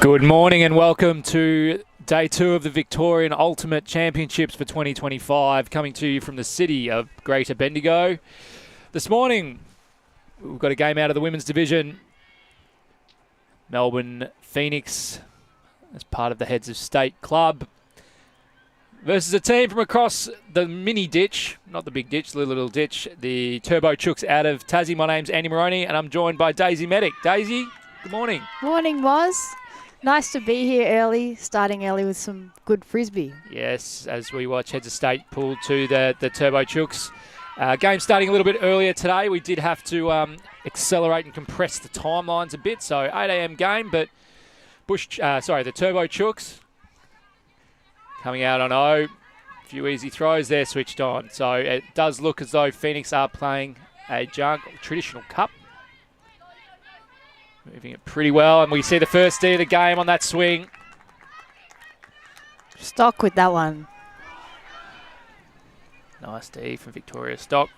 Good morning and welcome to Day 2 of the Victorian Ultimate Championships for 2025, coming to you from the city of Greater Bendigo. This morning, we've got a game out of the women's division. Melbourne Phoenix, as part of the Heads of State Club, versus a team from across the mini ditch, not the big ditch, the little ditch, the Turbo Chooks out of Tassie. My name's Andy Moroney and I'm joined by Daisy Medic. Daisy, good morning. Morning, Moz. Nice to be here early, starting early with some good Frisbee. Yes, as we watch Heads of State pull to the Turbo Chooks. Game starting a little bit earlier today. We did have to accelerate and compress the timelines a bit. So 8 a.m. game, but the Turbo Chooks coming out on O. A few easy throws there, switched on. So it does look as though Phoenix are playing a traditional cup. Moving it pretty well, and we see the first D of the game on that swing. Stock with that one. Nice D from Victoria Stock.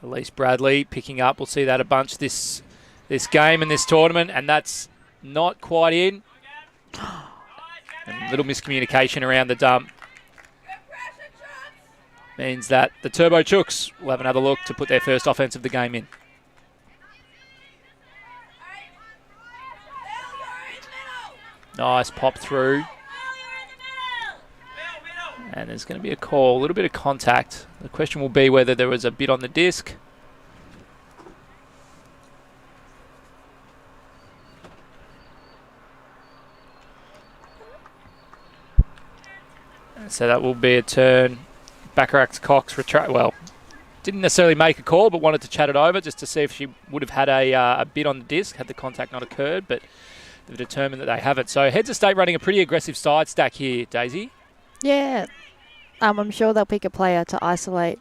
Elise Bradley picking up. We'll see that a bunch this game and this tournament, and that's not quite in. And a little miscommunication around the dump means that the Turbo Chooks will have another look to put their first offense of the game in. Nice pop through. And there's going to be a call, a little bit of contact. The question will be whether there was a bit on the disc. So that will be a turn. Bacharach's Cox didn't necessarily make a call, but wanted to chat it over just to see if she would have had a bit on the disc had the contact not occurred, but they've determined that they haven't. So Heads of State running a pretty aggressive side stack here, Daisy. Yeah, I'm sure they'll pick a player to isolate.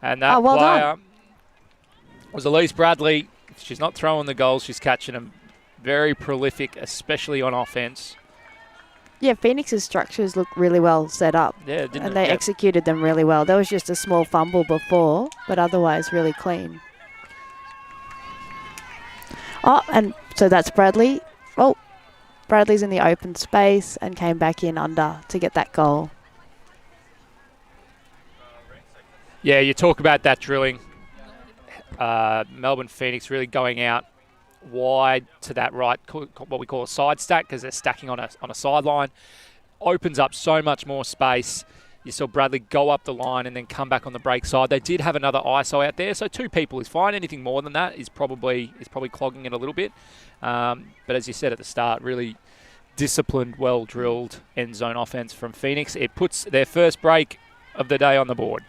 And that player was Elise Bradley. She's not throwing the goals, she's catching them. Very prolific, especially on offense. Yeah, Phoenix's structures look really well set up. Yeah, and they executed them really well. There was just a small fumble before, but otherwise really clean. Oh, and so that's Bradley. Oh, Bradley's in the open space and came back in under to get that goal. Yeah, you talk about that drilling. Melbourne Phoenix really going out wide to that right, what we call a side stack, because they're stacking on a sideline. Opens up so much more space. You saw Bradley go up the line and then come back on the break side. They did have another ISO out there, so 2 people is fine. Anything more than that is probably clogging it a little bit. But as you said at the start, really disciplined, well-drilled end zone offense from Phoenix. It puts their first break of the day on the board.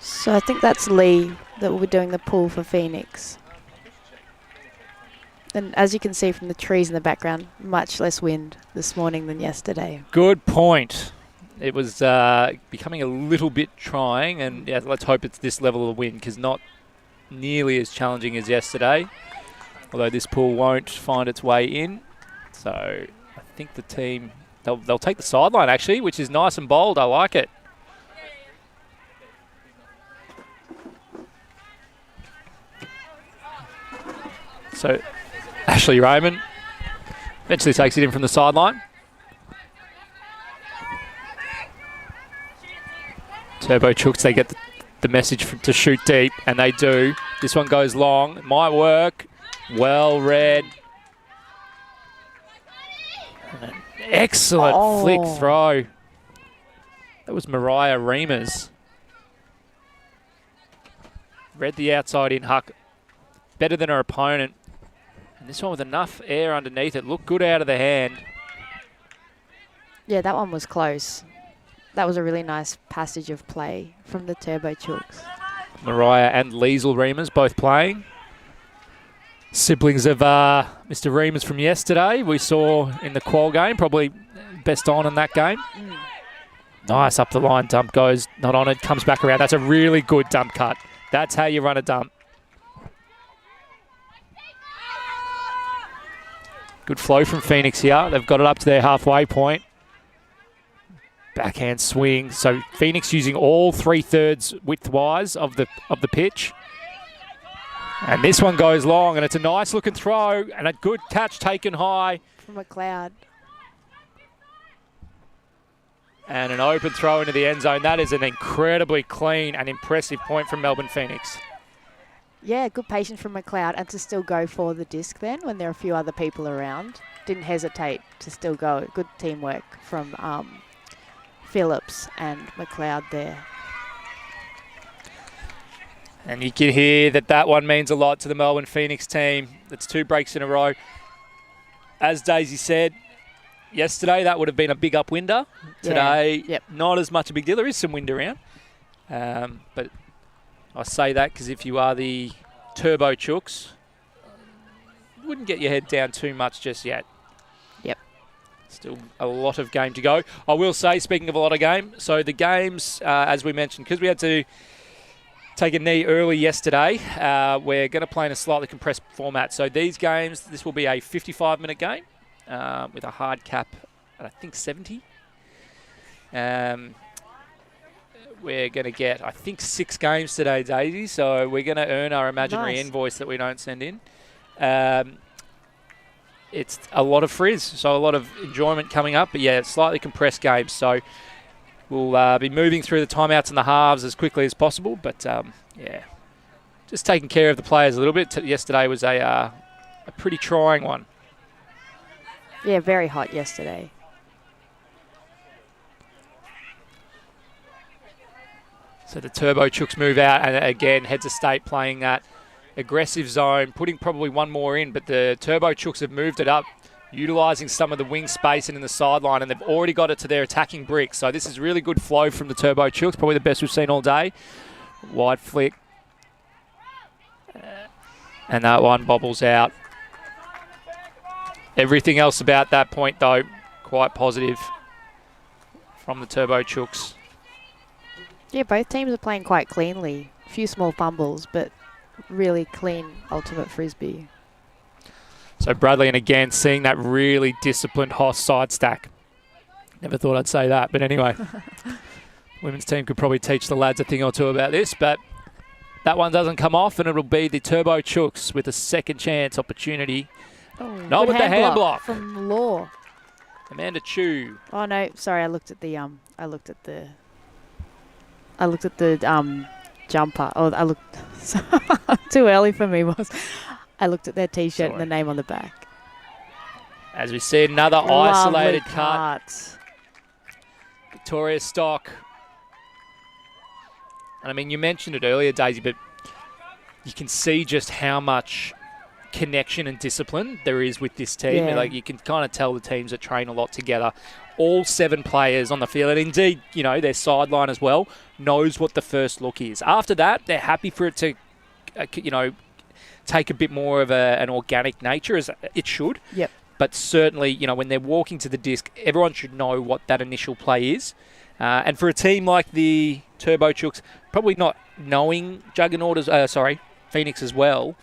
So I think that's Lee that will be doing the pull for Phoenix. And as you can see from the trees in the background, much less wind this morning than yesterday. Good point. It was becoming a little bit trying, and yeah, let's hope it's this level of wind, because not nearly as challenging as yesterday. Although this pull won't find its way in. So I think the team, they'll take the sideline actually, which is nice and bold. I like it. So Ashley Raymond eventually takes it in from the sideline. Turbo Chooks, they get the message to shoot deep, and they do. This one goes long. It might work. Well read. An excellent flick throw. That was Mariah Reimers. Read the outside in, Huck. Better than her opponent. And this one with enough air underneath it. Looked good out of the hand. Yeah, that one was close. That was a really nice passage of play from the Turbo Chooks. Mariah and Liesl Reimers both playing. Siblings of Mr. Reimers from yesterday. We saw in the qual game. Probably best on in that game. Nice up the line dump goes. Not on it. Comes back around. That's a really good dump cut. That's how you run a dump. Good flow from Phoenix here. They've got it up to their halfway point. Backhand swing. So Phoenix using all 3/3 width-wise of the pitch. And this one goes long, and it's a nice-looking throw and a good catch taken high. From McLeod. And an open throw into the end zone. That is an incredibly clean and impressive point from Melbourne Phoenix. Yeah, good patience from McLeod, and to still go for the disc then when there are a few other people around. Didn't hesitate to still go. Good teamwork from Phillips and McLeod there. And you can hear that one means a lot to the Melbourne Phoenix team. That's 2 breaks in a row. As Daisy said, yesterday that would have been a big upwinder. Today, not as much a big deal. There is some wind around. But I say that because if you are the Turbo Chooks, wouldn't get your head down too much just yet. Yep. Still a lot of game to go. I will say, speaking of a lot of game, so the games, as we mentioned, because we had to take a knee early yesterday, we're going to play in a slightly compressed format. So these games, this will be a 55-minute game with a hard cap at, I think, 70. We're going to get, I think, 6 games today, Daisy. So we're going to earn our imaginary invoice that we don't send in. It's a lot of frizz, so a lot of enjoyment coming up. But, yeah, slightly compressed games. So we'll be moving through the timeouts and the halves as quickly as possible. But, yeah, just taking care of the players a little bit. Yesterday was a pretty trying one. Yeah, very hot yesterday. So the Turbo Chooks move out, and again, Heads of State playing that aggressive zone, putting probably one more in, but the Turbo Chooks have moved it up, utilising some of the wing space and in the sideline, and they've already got it to their attacking brick. So this is really good flow from the Turbo Chooks, probably the best we've seen all day. Wide flick. And that one bobbles out. Everything else about that point, though, quite positive from the Turbo Chooks. Yeah, both teams are playing quite cleanly. A few small fumbles, but really clean ultimate Frisbee. So Bradley, and again, seeing that really disciplined Hoss side stack. Never thought I'd say that, but anyway. Women's team could probably teach the lads a thing or two about this, but that one doesn't come off, and it'll be the Turbo Chooks with a second chance opportunity. Oh, not with the hand block. From Law. Amanda Chu. Oh, no, sorry, I looked at the jumper. Oh, I looked too early for me. I looked at their T-shirt and the name on the back. As we see another isolated cut. Victoria Stock. And I mean, you mentioned it earlier, Daisy, but you can see just how much connection and discipline there is with this team. Yeah. Like, you can kind of tell the teams that train a lot together. All 7 players on the field, and indeed, you know, their sideline as well, knows what the first look is. After that, they're happy for it to, take a bit more of an organic nature, as it should. Yep. But certainly, when they're walking to the disc, everyone should know what that initial play is. And for a team like the Turbo Chooks, probably not knowing Phoenix as well,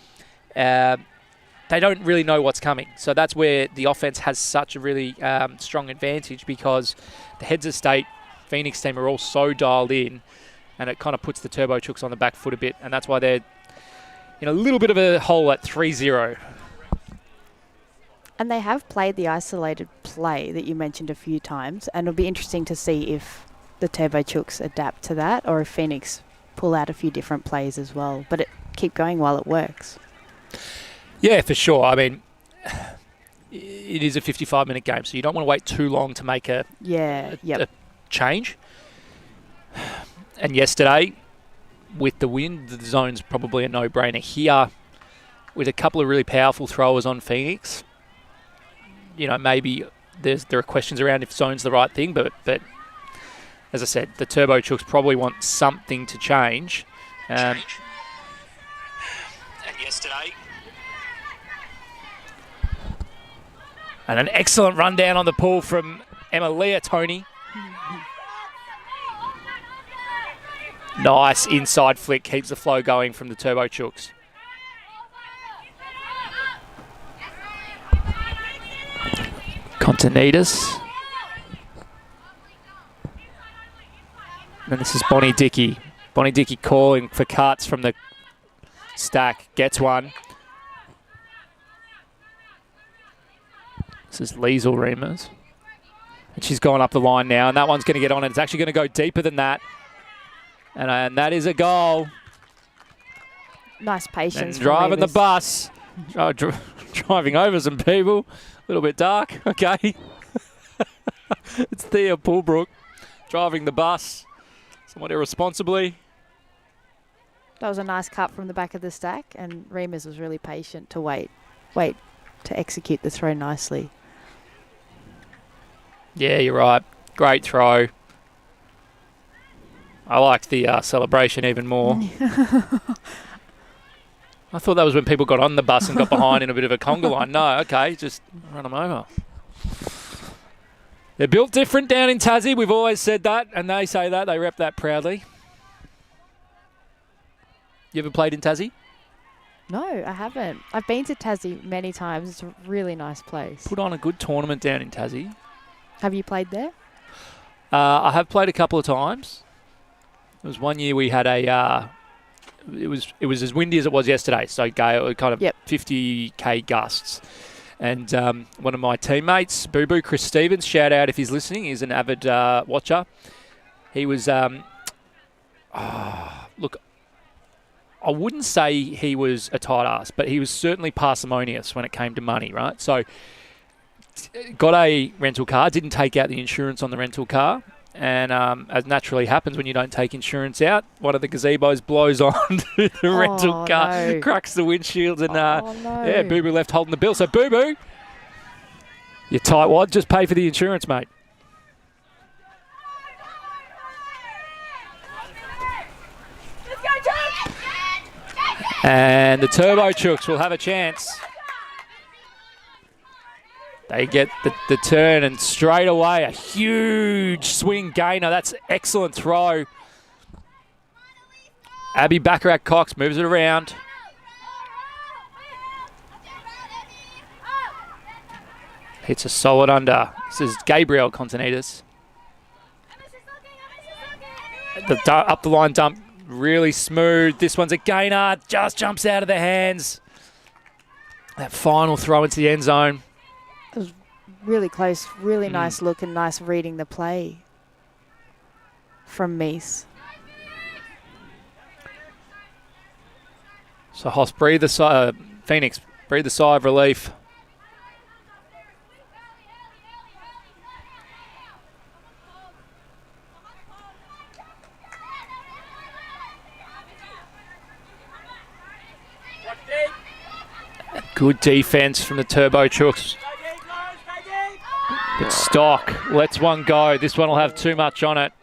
they don't really know what's coming. So that's where the offense has such a really strong advantage, because the Heads of State Phoenix team are all so dialed in, and it kind of puts the Turbo Chooks on the back foot a bit, and that's why they're in a little bit of a hole at 3-0. And they have played the isolated play that you mentioned a few times, and it'll be interesting to see if the Turbo Chooks adapt to that, or if Phoenix pull out a few different plays as well. But keep going while it works. Yeah, for sure. I mean, it is a 55-minute game, so you don't want to wait too long to make a change. And yesterday, with the wind, the zone's probably a no-brainer. Here, with a couple of really powerful throwers on Phoenix, maybe there are questions around if zone's the right thing, but as I said, the Turbo Chooks probably want something to change. And yesterday... And an excellent rundown on the pull from Emma Leah, Tony. Nice inside flick, keeps the flow going from the Turbo Chooks. Continidis. And this is Bonnie Dickey. Bonnie Dickey calling for cuts from the stack. Gets one. This is Liesl Reimers. And she's gone up the line now, and that one's going to get on, and it's actually going to go deeper than that. And that is a goal. Nice patience. And driving the bus. Driving over some people. A little bit dark. Okay. It's Thea Pulbrook driving the bus. Somewhat irresponsibly. That was a nice cut from the back of the stack, and Reimers was really patient to wait to execute the throw nicely. Yeah, you're right. Great throw. I liked the celebration even more. I thought that was when people got on the bus and got behind in a bit of a conga line. No, okay, just run them over. They're built different down in Tassie. We've always said that, and they say that. They rep that proudly. You ever played in Tassie? No, I haven't. I've been to Tassie many times. It's a really nice place. Put on a good tournament down in Tassie. Have you played there? I have played a couple of times. There was one year we had a... it was as windy as it was yesterday, so gale, kind of 50k gusts. And one of my teammates, Boo Boo, Chris Stevens, shout out if he's listening, he's an avid watcher. He was... look, I wouldn't say he was a tight ass, but he was certainly parsimonious when it came to money, right? So, got a rental car, didn't take out the insurance on the rental car, and as naturally happens when you don't take insurance out, one of the gazebos blows on the rental car, cracks the windshield, and yeah, Boo Boo left holding the bill. So, Boo Boo, you tightwad, just pay for the insurance, mate. And the Turbo Chooks will have a chance. They get the turn, and straight away a huge swing gainer. That's excellent throw. Abby Bacharach-Cox moves it around. Hits a solid under. This is Gabriel Continidis. Up the line dump. Really smooth. This one's a gainer. Just jumps out of the hands. That final throw into the end zone. It was really close. Really nice look and nice reading the play from Mies. So Hoss breathe Phoenix breathe a sigh of relief. Good defense from the Turbo Chooks. But Stock lets one go. This one will have too much on it.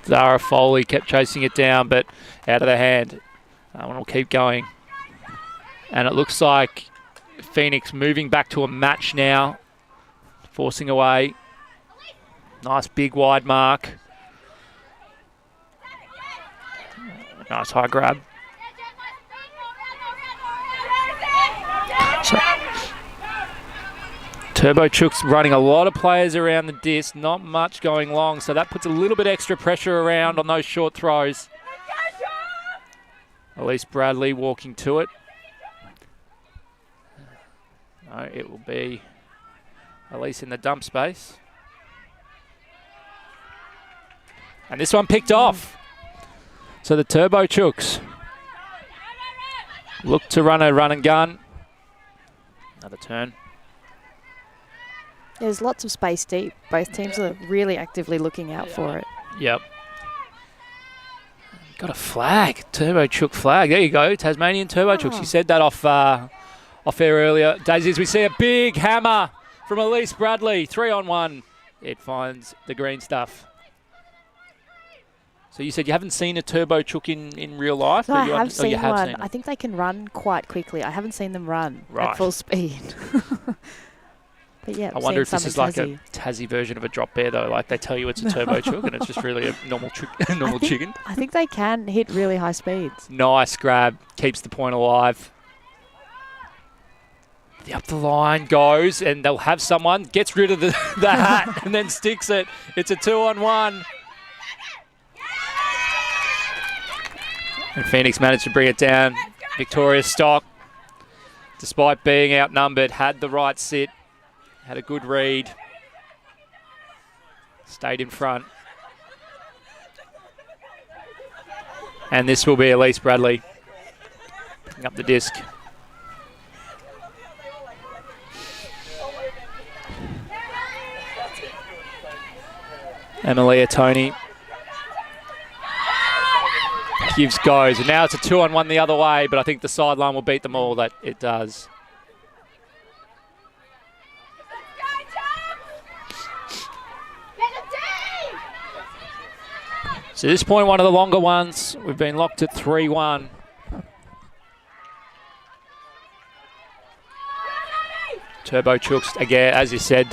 Zara Foley kept chasing it down, but out of the hand. That one will keep going. And it looks like Phoenix moving back to a match now. Forcing away. Nice big wide mark. Nice high grab. So, Turbo Chooks running a lot of players around the disc, not much going long, so that puts a little bit extra pressure around on those short throws. Elise Bradley walking to it. No, it will be Elise in the dump space. And this one picked off. So the Turbo Chooks look to run a run and gun. Another turn. There's lots of space deep. Both teams are really actively looking out for it. Yep. Got a flag. Turbo Chook flag. There you go. Tasmanian Turbo Chooks. You said that off air earlier. Daisy, as we see a big hammer from Elise Bradley. 3-on-1. It finds the green stuff. So you said you haven't seen a Turbo Chook in real life? No, I have seen one. I think they can run quite quickly. I haven't seen them run at full speed. But yeah, I wonder if this is like a Tassie version of a drop bear, though. Like they tell you it's a turbo chook and it's just really a normal chicken. I think they can hit really high speeds. Nice grab. Keeps the point alive. The up the line goes, and they'll have someone. Gets rid of the hat and then sticks it. It's a 2-on-1. And Phoenix managed to bring it down. Victoria stock, despite being outnumbered, had the right sit. Had a good read. Stayed in front. And this will be Elise Bradley picking up the disc. Emilia Tony goes. And now it's a 2-on-1 the other way, but I think the sideline will beat them all. That it does. So this point, one of the longer ones. We've been locked at 3-1. Turbo Chooks, again, as you said,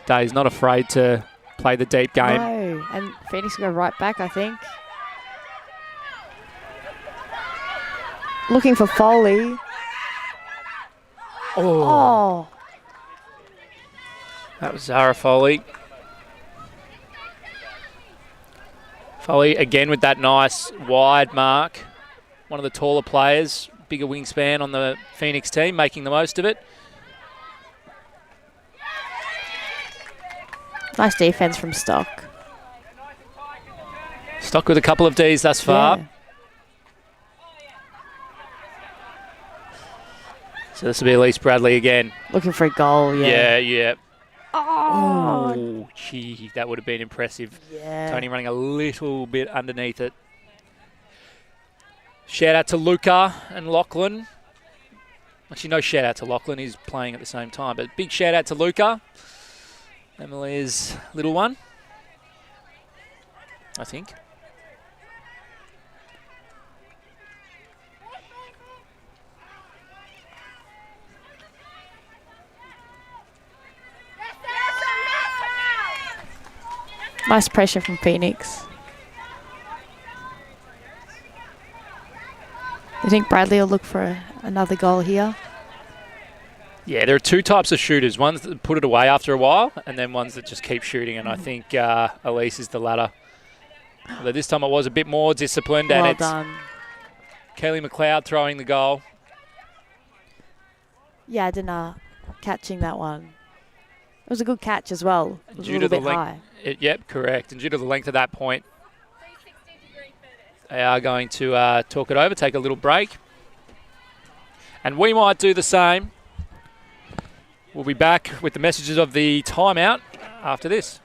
Dave's not afraid to play the deep game. No, and Phoenix will go right back, I think. Looking for Foley. Oh. That was Zara Foley. Foley again with that nice wide mark. One of the taller players, bigger wingspan on the Phoenix team, making the most of it. Nice defense from Stock. Stock with a couple of Ds thus far. Yeah. So this will be Elise Bradley again. Looking for a goal, yeah. Yeah. Oh, gee, that would have been impressive. yeah. Tony running a little bit underneath it. Shout out to Luca and Lachlan. Actually, no shout out to Lachlan. He's playing at the same time. But big shout out to Luca. Emily's little one, I think. Nice pressure from Phoenix. I think Bradley will look for another goal here. Yeah, there are two types of shooters. Ones that put it away after a while, and then ones that just keep shooting. And I think Elise is the latter. Although this time it was a bit more disciplined. Well and it's done. Kelly McLeod throwing the goal. Yeah, I didn't catching that one. It was a good catch as well. It was a Due little to bit the high. Yep, correct. And due to the length of that point, they are going to talk it over, take a little break. And we might do the same. We'll be back with the messages of the timeout after this.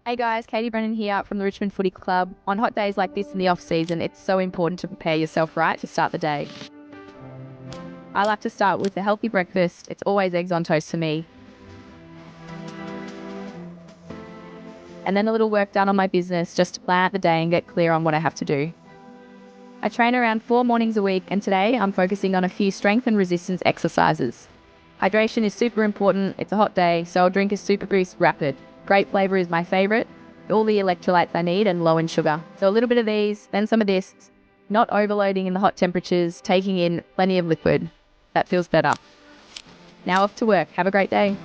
Hey guys, Katie Brennan here from the Richmond Footy Club. On hot days like this in the off-season, it's so important to prepare yourself right to start the day. I like to start with a healthy breakfast. It's always eggs on toast for me. And then a little work done on my business just to plan out the day and get clear on what I have to do. I train around 4 mornings a week, and today I'm focusing on a few strength and resistance exercises. Hydration is super important. It's a hot day, so I'll drink a Super Boost Rapid. Grape flavour is my favourite. All the electrolytes I need and low in sugar. So a little bit of these, then some of this. Not overloading in the hot temperatures, taking in plenty of liquid. That feels better. Now off to work. Have a great day.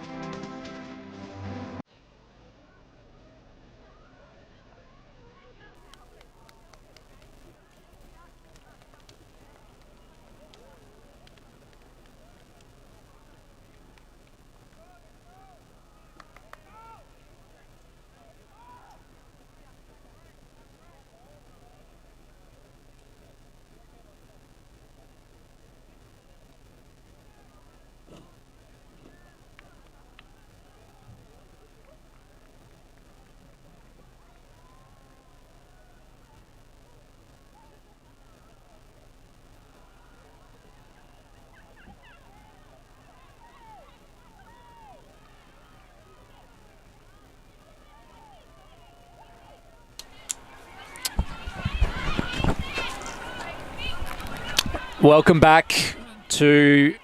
Welcome back to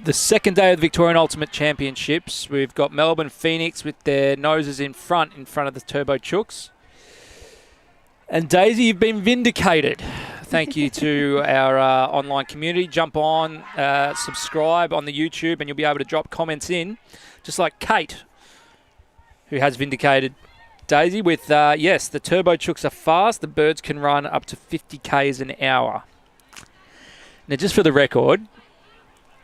the second day of the Victorian Ultimate Championships. We've got Melbourne Phoenix with their noses in front of the Turbo Chooks. And Daisy, you've been vindicated. Thank you to our online community. Jump on, subscribe on the YouTube, and you'll be able to drop comments in, just like Kate, who has vindicated Daisy with, yes, the Turbo Chooks are fast. The birds can run up to 50 k's an hour. Now, just for the record,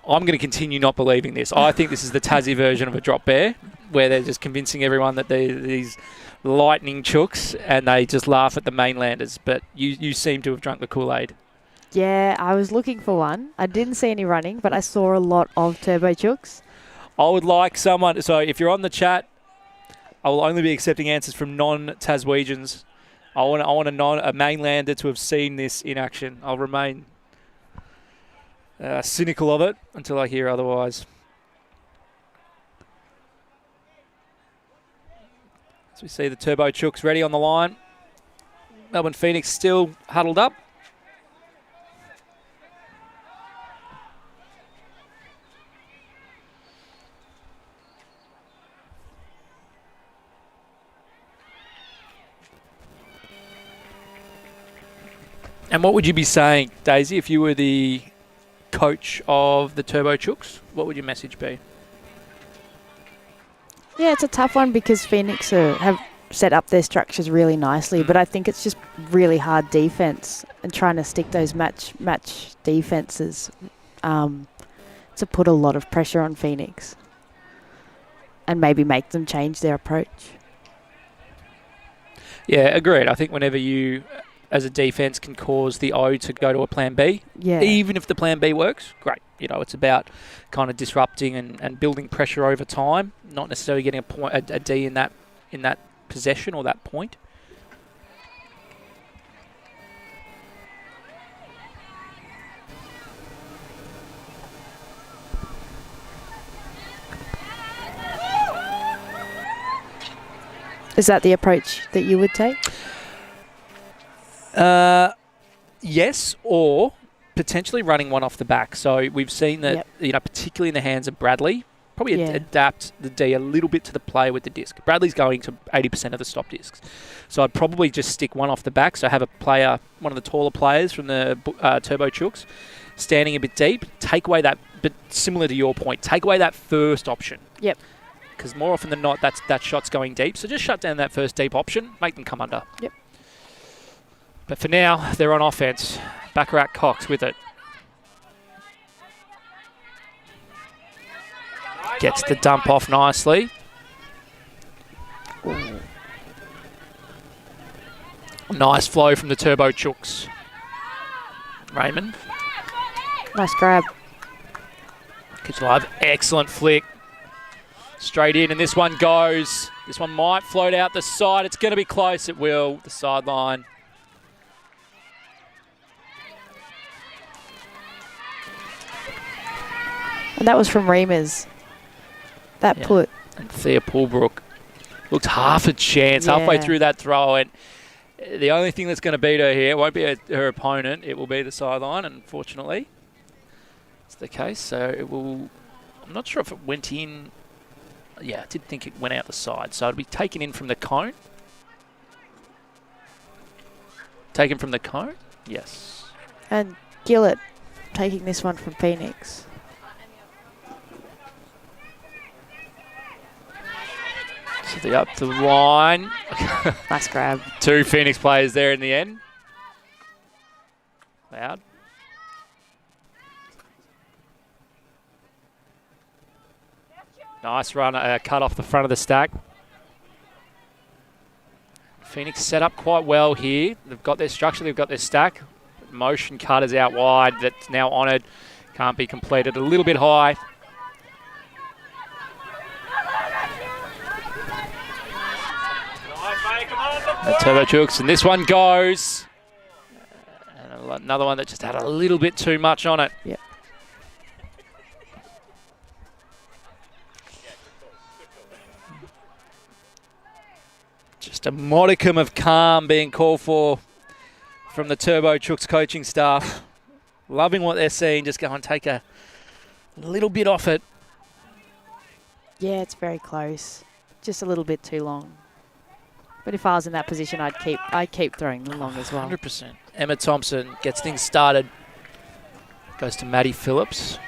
I'm going to continue not believing this. I think this is the Tassie version of a drop bear, where they're just convincing everyone that they're these lightning chooks and they just laugh at the mainlanders. But you seem to have drunk the Kool-Aid. Yeah, I was looking for one. I didn't see any running, but I saw a lot of Turbo Chooks. I would like someone... So if you're on the chat, I will only be accepting answers from non-Taswegians. I want a mainlander to have seen this in action. I'll remain... cynical of it until I hear otherwise. As we see the Turbo Chooks ready on the line. Melbourne Phoenix still huddled up. And what would you be saying, Daisy, if you were the coach of the Turbo Chooks? What would your message be? Yeah, it's a tough one because Phoenix have set up their structures really nicely, but I think it's just really hard defense and trying to stick those match defenses to put a lot of pressure on Phoenix and maybe make them change their approach. Yeah, agreed. I think whenever you, as a defence, can cause the O to go to a plan B, even if the plan B works, great. You know, it's about kind of disrupting and building pressure over time, not necessarily getting a D in that possession or that point. Is that the approach that you would take? Yes, or potentially running one off the back. So we've seen that, you know, particularly in the hands of Bradley, probably adapt the D a little bit to the play with the disc. Bradley's going to 80% of the stop discs. So I'd probably just stick one off the back. So have a player, one of the taller players from the Turbo Chooks, standing a bit deep, take away that, but similar to your point, take away that first option. Yep. Because more often than not, that shot's going deep. So just shut down that first deep option, make them come under. Yep. But for now, they're on offense. Baccarat Cox with it. Gets the dump off nicely. Ooh. Nice flow from the Turbo Chooks. Raymond. Nice grab. Keeps alive. Excellent flick. Straight in, and this one goes. This one might float out the side. It's going to be close. It will. The sideline. And that was from Reamers. That put. And Thea Poolbrook looked half a chance halfway through that throw. And the only thing that's going to beat her here won't be her opponent. It will be the sideline, unfortunately. It's the case. So it will... I'm not sure if it went in... Yeah, I did think it went out the side. So it'll be taken in from the cone. Taken from the cone? Yes. And Gillett taking this one from Phoenix. So the up the line. Nice grab. 2 Phoenix players there in the end. Loud. Nice run, cut off the front of the stack. Phoenix set up quite well here. They've got their structure, they've got their stack. Motion cutters out wide, that's now honoured. Can't be completed, a little bit high. The Turbo Chooks, and this one goes. And another one that just had a little bit too much on it. Yep. Just a modicum of calm being called for from the Turbo Chooks coaching staff. Loving what they're seeing. Just go and take a little bit off it. Yeah, it's very close. Just a little bit too long. But if I was in that position, I'd keep throwing them long as well. 100%. Emma Thompson gets things started. Goes to Maddie Phillips.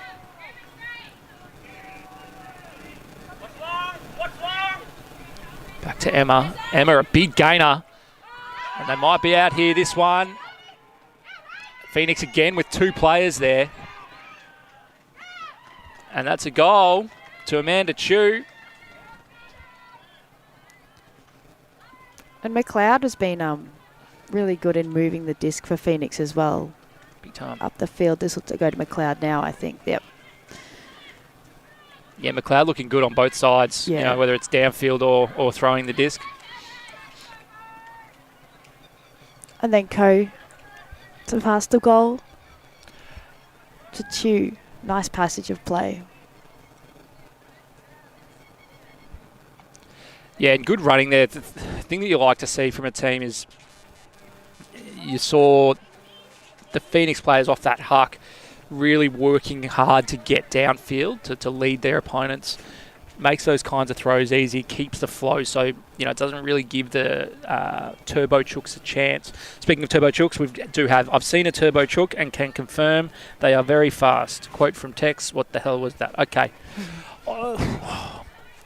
Back to Emma. Emma, a big gainer. And they might be out here this one. Phoenix again with 2 players there. And that's a goal to Amanda Chu. And McLeod has been really good in moving the disc for Phoenix as well. Big time. Up the field. This will go to McLeod now, I think. Yep. Yeah, McLeod looking good on both sides, yeah. You know, whether it's downfield or throwing the disc. And then Ko to pass the goal to Chu. Nice passage of play. Yeah, and good running there. The thing that you like to see from a team is you saw the Phoenix players off that huck really working hard to get downfield, to lead their opponents. Makes those kinds of throws easy, keeps the flow, so it doesn't really give the Turbo Chooks a chance. Speaking of Turbo Chooks, I've seen a Turbo Chook and can confirm they are very fast. Quote from Tex, what the hell was that? Okay.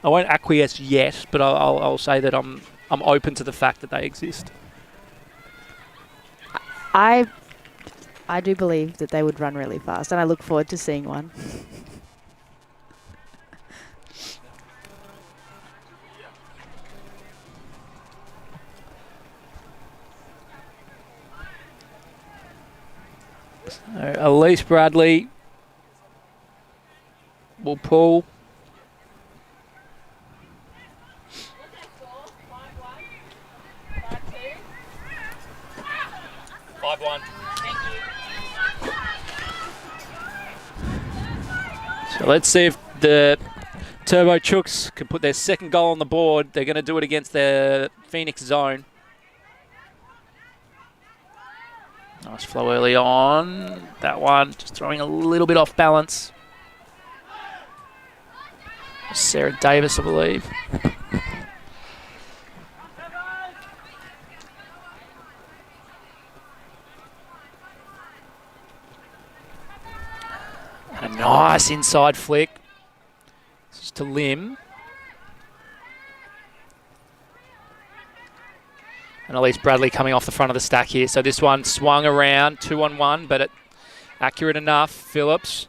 I won't acquiesce yet, but I'll say that I'm open to the fact that they exist. I do believe that they would run really fast, and I look forward to seeing one. So Elise Bradley will pull. 5-1. So let's see if the Turbo Chooks can put their second goal on the board. They're going to do it against their Phoenix zone. Nice flow early on. That one just throwing a little bit off balance. Sarah Davis, I believe. A nice inside flick. This is to Lim. And Elise Bradley coming off the front of the stack here. So this one swung around, 2-on-1, but accurate enough. Phillips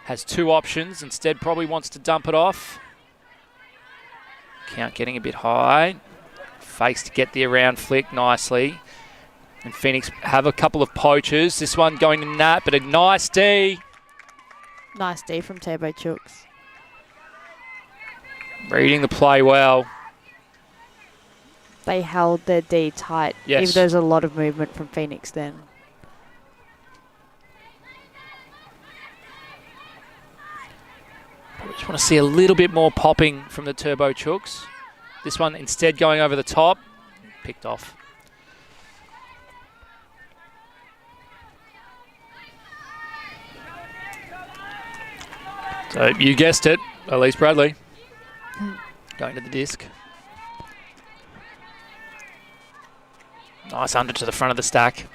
has 2 options. Instead probably wants to dump it off. Count getting a bit high. Fakes to get the around flick nicely. And Phoenix have a couple of poachers. This one going to Nat, but a nice D. Nice D from Turbo Chooks. Reading the play well. They held their D tight. Yes. Even though there's a lot of movement from Phoenix then. I just want to see a little bit more popping from the Turbo Chooks. This one instead going over the top. Picked off. So you guessed it, Elise Bradley. Going to the disc. Nice under to the front of the stack.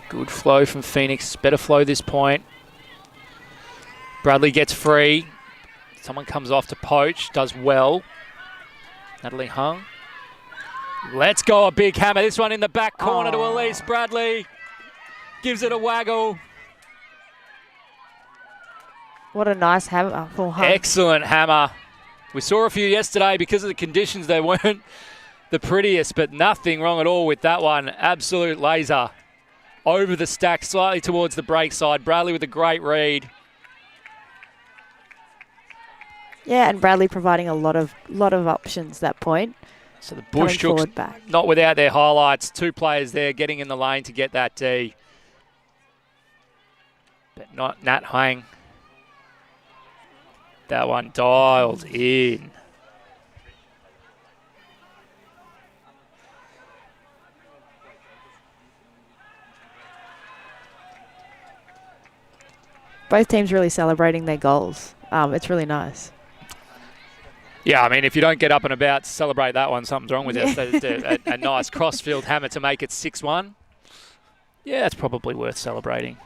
Good flow from Phoenix. Better flow this point. Bradley gets free. Someone comes off to poach. Does well. Natalie Hung. Let's go, a big hammer. This one in the back corner to Elise Bradley. Gives it a waggle. What a nice hammer for Hung. Excellent hammer. We saw a few yesterday. Because of the conditions, they weren't the prettiest, but nothing wrong at all with that one. Absolute laser. Over the stack, slightly towards the break side. Bradley with a great read. Yeah, and Bradley providing a lot of options that point. So the Bush Chooks not without their highlights. 2 players there getting in the lane to get that D. But not Nat Hang. That one dialed in. both teams really celebrating their goals. It's really nice. Yeah, I mean, if you don't get up and about to celebrate that one, something's wrong with it. So a nice crossfield hammer to make it 6-1. Yeah, it's probably worth celebrating.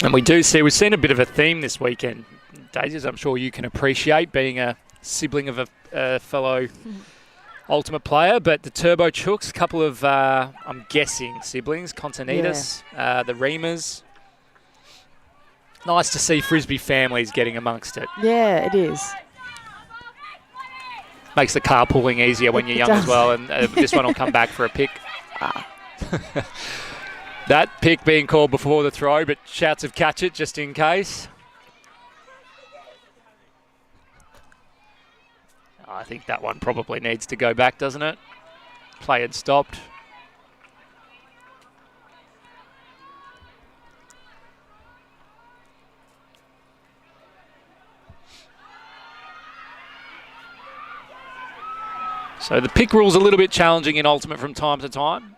And we've seen a bit of a theme this weekend, Daisy, as I'm sure you can appreciate, being a sibling of a fellow Ultimate player. But the Turbo Chooks, a couple of, I'm guessing, siblings, Continitas, the Reamers. Nice to see Frisbee families getting amongst it. Yeah, it is. Makes the carpooling easier when you're young as well, and this one will come back for a pick. That pick being called before the throw, but shouts of catch it just in case. I think that one probably needs to go back, doesn't it? Play had stopped. So the pick rule's a little bit challenging in Ultimate from time to time.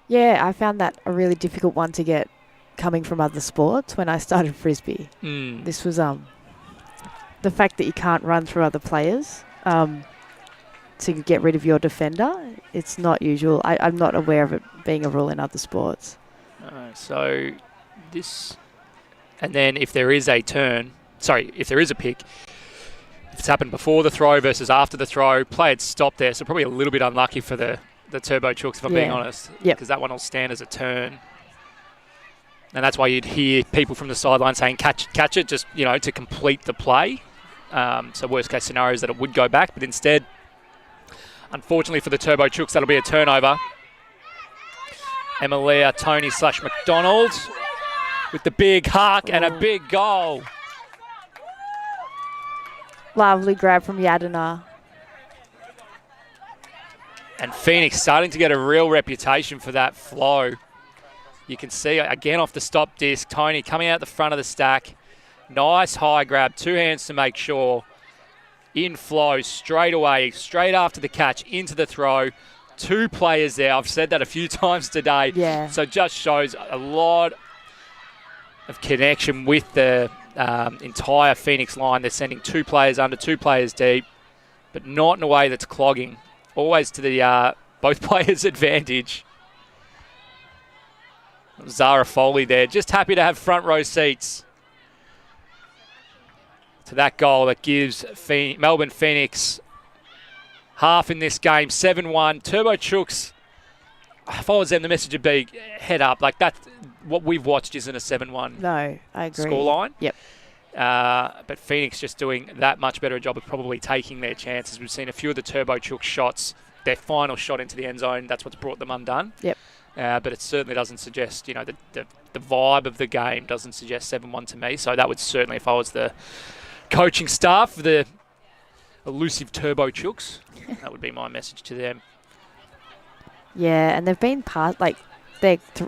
Yeah, I found that a really difficult one to get coming from other sports when I started Frisbee. This was the fact that you can't run through other players to get rid of your defender. It's not usual. I'm not aware of it being a rule in other sports. So this, and then if there is a turn, if there is a pick, if it's happened before the throw versus after the throw, play had stopped there, so probably a little bit unlucky for the Turbo Chooks, if I'm being honest. Because that one will stand as a turn. And that's why you'd hear people from the sideline saying, catch it, just, to complete the play. So worst case scenario is that it would go back, but instead, unfortunately for the Turbo Chooks, that'll be a turnover. Emilia Tony / McDonald with the big huck and a big goal. Lovely grab from Yadina. And Phoenix starting to get a real reputation for that flow. You can see, again, off the stop disc, Tony coming out the front of the stack. Nice high grab, 2 hands to make sure. In flow, straight away, straight after the catch, into the throw. 2 players there. I've said that a few times today. Yeah. So just shows a lot of connection with the entire Phoenix line. They're sending 2 players under, 2 players deep, but not in a way that's clogging. Always to the both players' advantage. Zara Foley there, just happy to have front row seats to that goal that gives Melbourne Phoenix half in this game, 7-1. Turbo Chooks, if I was them, the message would be head up. Like that, what we've watched isn't a 7-1 No, I agree. Scoreline. Yep. But Phoenix just doing that much better a job of probably taking their chances. We've seen a few of the Turbo Chooks shots, their final shot into the end zone, that's what's brought them undone. Yep. But it certainly doesn't suggest, the vibe of the game doesn't suggest 7-1 to me. So that would certainly, if I was the coaching staff, the elusive Turbo Chooks, that would be my message to them. Yeah, and they've been a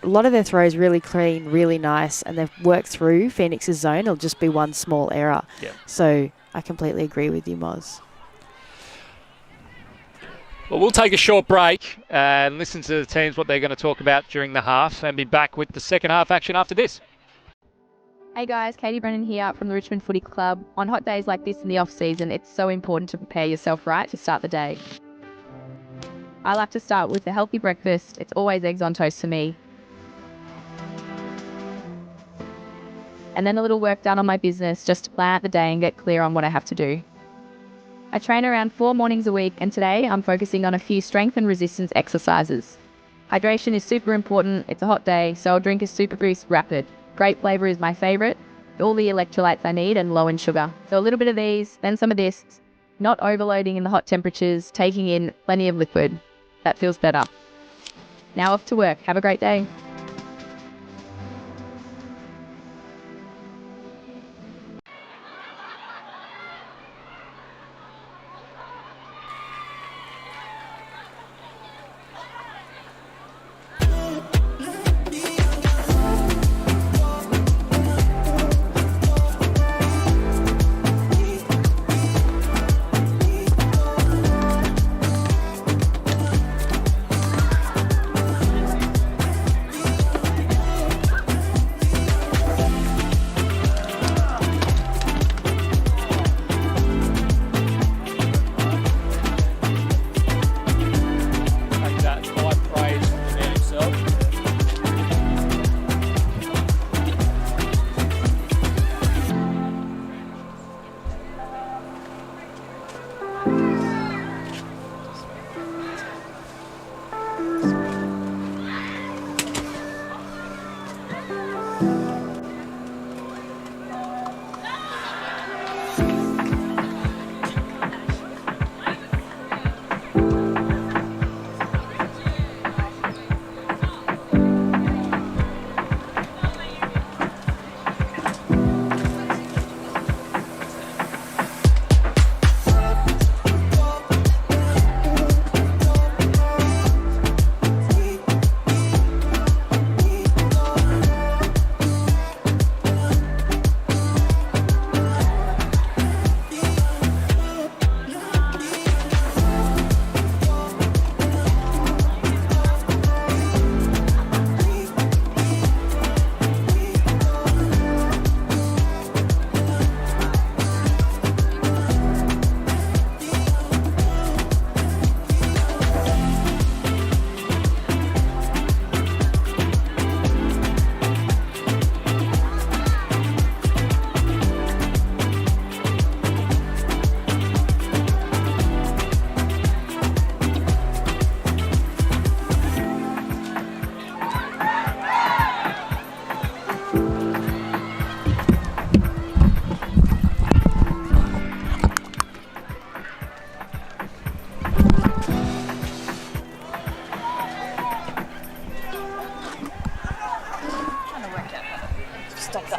lot of their throws really clean, really nice, and they've worked through Phoenix's zone. It'll just be one small error. Yeah. So I completely agree with you, Moz. Well, we'll take a short break and listen to the teams, what they're going to talk about during the half, and be back with the second half action after this. Hey guys, Katie Brennan here from the Richmond Footy Club. On hot days like this in the off-season, it's so important to prepare yourself right to start the day. I like to start with a healthy breakfast. It's always eggs on toast for me. And then a little work done on my business just to plan out the day and get clear on what I have to do. I train around 4 mornings a week, and today I'm focusing on a few strength and resistance exercises. Hydration is super important. It's a hot day, so I'll drink a Super Boost Rapid. Grape flavour is my favourite. All the electrolytes I need and low in sugar. So a little bit of these, then some of this, not overloading in the hot temperatures, taking in plenty of liquid. That feels better. Now off to work. Have a great day.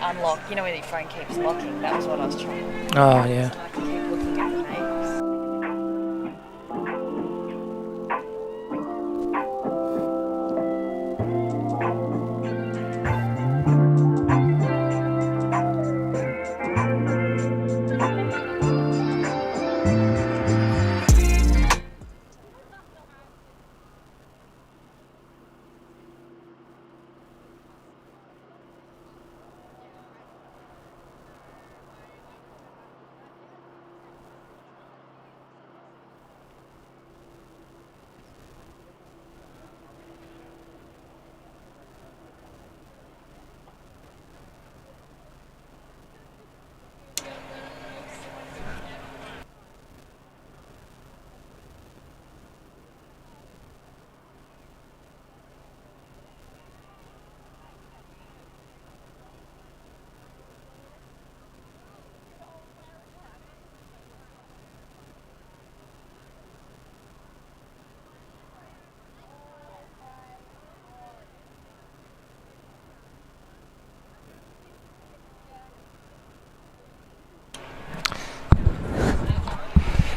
Unlock. You know when your phone keeps locking? That was what I was trying. Oh, yeah. I can keep looking at the names.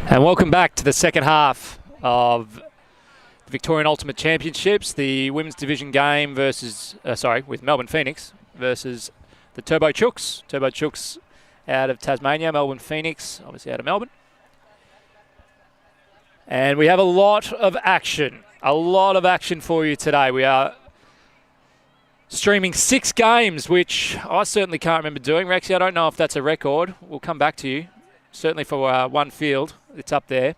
And welcome back to the second half of the Victorian Ultimate Championships, the women's division game versus, with Melbourne Phoenix versus the Turbo Chooks. Turbo Chooks out of Tasmania, Melbourne Phoenix, obviously out of Melbourne. And we have a lot of action for you today. We are streaming 6 games, which I certainly can't remember doing. Rexy, I don't know if that's a record. We'll come back to you. Certainly for one field, it's up there.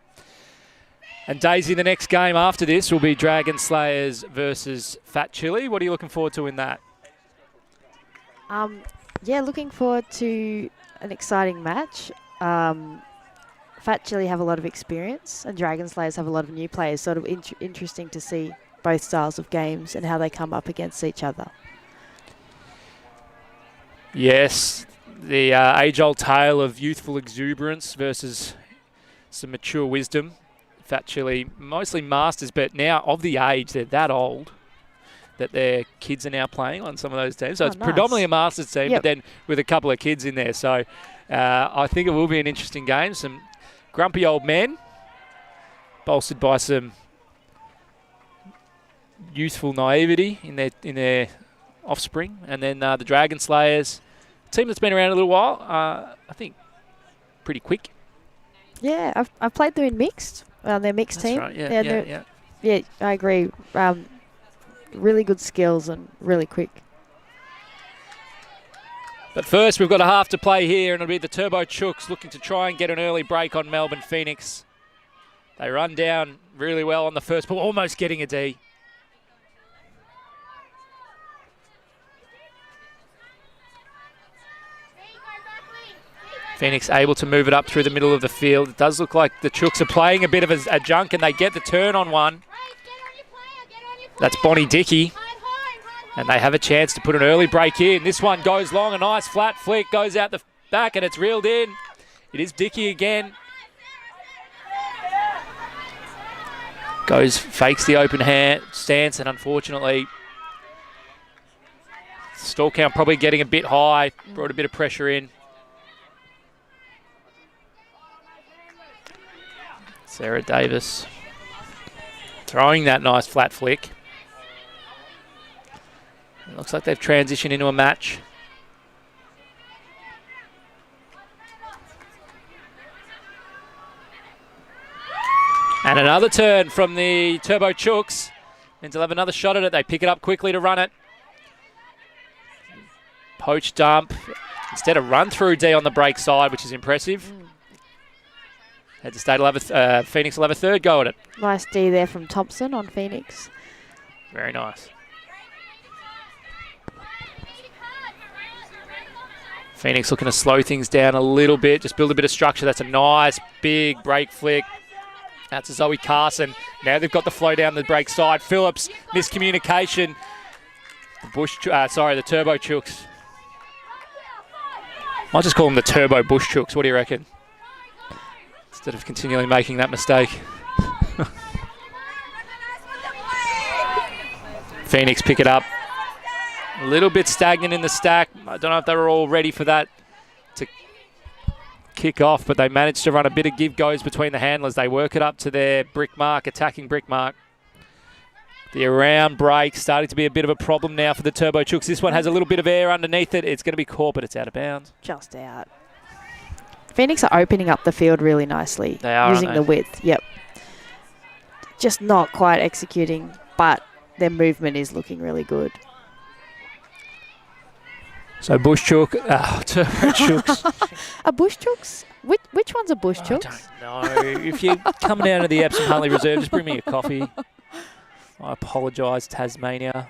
And Daisy, the next game after this will be Dragon Slayers versus Fat Chili. What are you looking forward to in that? Yeah, looking forward to an exciting match. Fat Chili have a lot of experience and Dragon Slayers have a lot of new players. Sort of interesting to see both styles of games and how they come up against each other. Yes, the age-old tale of youthful exuberance versus some mature wisdom. Actually, mostly masters, but now of the age, they're that old that their kids are now playing on some of those teams. So it's nice. Predominantly a masters team, Yep. but then with a couple of kids in there. So I think it will be an interesting game. Some grumpy old men, bolstered by some youthful naivety in their offspring, and then the Dragon Slayers, a team that's been around a little while. I think pretty quick. Yeah, I've played them in mixed. Their mixed That's team. right. Yeah. Yeah, I agree. Really good skills and really quick. But first, we've got a half to play here, and it'll be the Turbo Chooks looking to try and get an early break on Melbourne Phoenix. They run down really well on the first ball, almost getting a D. Phoenix able to move it up through the middle of the field. It does look like the Chooks are playing a bit of a junk, and they get the turn on one. That's Bonnie Dickey. And they have a chance to put an early break in. This one goes long, a nice flat flick, goes out the back, and it's reeled in. It is Dickey again. Fakes the open hand stance, and unfortunately, stall count probably getting a bit high, brought a bit of pressure in. Sarah Davis throwing that nice flat flick. It looks like they've transitioned into a match. And another turn from the Turbo Chooks. Means they'll have another shot at it. They pick it up quickly to run it. Poach dump. Instead of run through D on the break side, which is impressive. Head to State will have Phoenix will have a third go at it. Nice D there from Thompson on Phoenix. Very nice. Phoenix looking to slow things down a little bit, just build a bit of structure. That's a nice big break flick. That's a Zoe Carson. Now they've got the flow down the break side. Phillips, miscommunication. The Turbo Chooks. I'll just call them the Turbo Bush Chooks. What do you reckon? Instead of continually making that mistake. Phoenix pick it up. A little bit stagnant in the stack. I don't know if they were all ready for that to kick off, but they managed to run a bit of give goes between the handlers. They work it up to their brick mark, attacking brick mark. The around break starting to be a bit of a problem now for the Turbo Chooks. This one has a little bit of air underneath it. It's going to be caught, but it's out of bounds. Just out. Phoenix are opening up the field really nicely. They are, using the width. Yep. Just not quite executing, but their movement is looking really good. So Bush Chook, Turbo Chooks. A Bush Chooks? Which one's a Bush Chooks? I don't know. If you come down to the Epsom Huntly Reserve, just bring me a coffee. I apologise, Tasmania.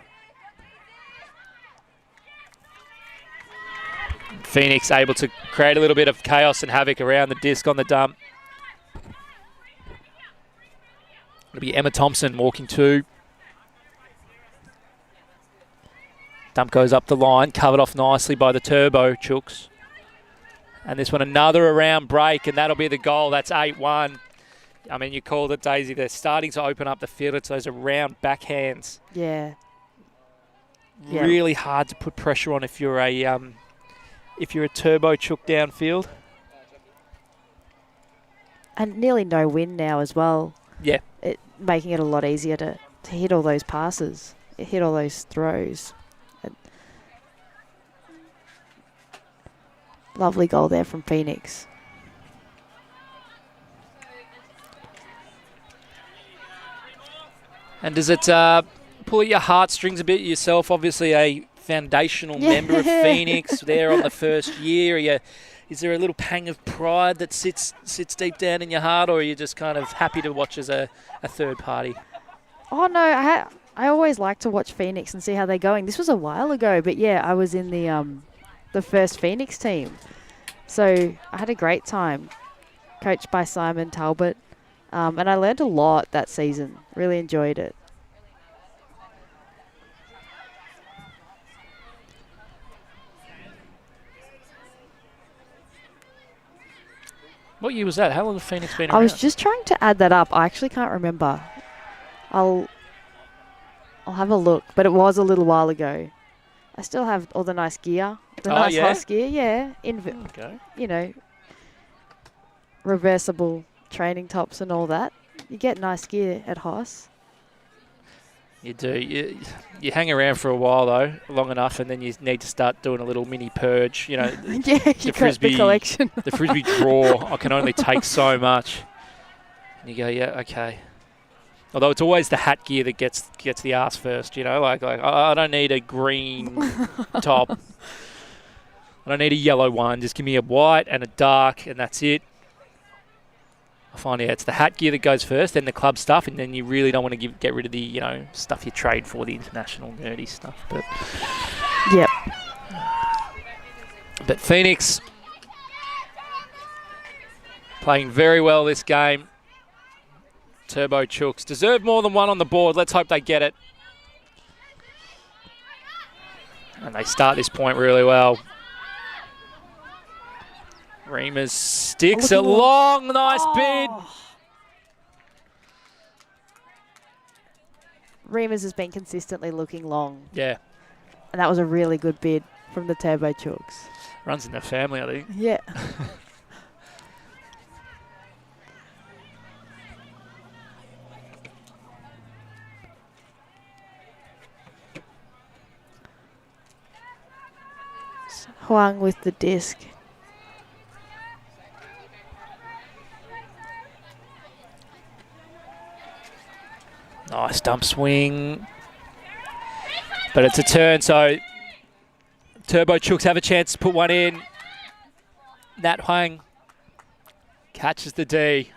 Phoenix able to create a little bit of chaos and havoc around the disc on the dump. It'll be Emma Thompson walking to. Dump goes up the line, covered off nicely by the Turbo Chooks. And this one, another around break, and that'll be the goal. That's 8-1. I mean, you called it, Daisy. They're starting to open up the field. It's those around backhands. Yeah. Really hard to put pressure on if you're a Turbo Chook downfield. And nearly no wind now as well. Yeah. Making it a lot easier to hit all those passes, hit all those throws. Lovely goal there from Phoenix. And does it pull at your heartstrings a bit yourself? Obviously a foundational member of Phoenix there on the first year. Is there a little pang of pride that sits deep down in your heart, or are you just kind of happy to watch as a third party? Oh, no, I always like to watch Phoenix and see how they're going. This was a while ago, but yeah, I was in the first Phoenix team. So I had a great time, coached by Simon Talbot, and I learned a lot that season. Really enjoyed it. What year was that? How long has Phoenix been I around? was just trying to add that up. I actually can't remember. I'll have a look, but it was a little while ago. I still have all the nice gear, the nice Hoss gear, yeah. Okay. You know, reversible training tops and all that. You get nice gear at Hoss. You do. You hang around for a while, though, long enough, and then you need to start doing a little mini purge. You know, yeah, the Frisbee the collection. the Frisbee draw, I can only take so much. And you go, yeah, okay. Although it's always the hat gear that gets the ass first, you know, like I don't need a green top. I don't need a yellow one. Just give me a white and a dark, and that's it. I find, yeah, it's the hat gear that goes first, then the club stuff, and then you really don't want to get rid of the, you know, stuff you trade for, the international nerdy stuff. But yep. But Phoenix playing very well this game. Turbo Chooks deserve more than one on the board. Let's hope they get it. And they start this point really well. Reemers sticks a long, nice bid. Reemers has been consistently looking long. Yeah. And that was a really good bid from the Turbo Chooks. Runs in the family, I think. Yeah. Huang with the disc. Nice dump swing. But it's a turn, so Turbo Chooks have a chance to put one in. Nat Huang catches the D.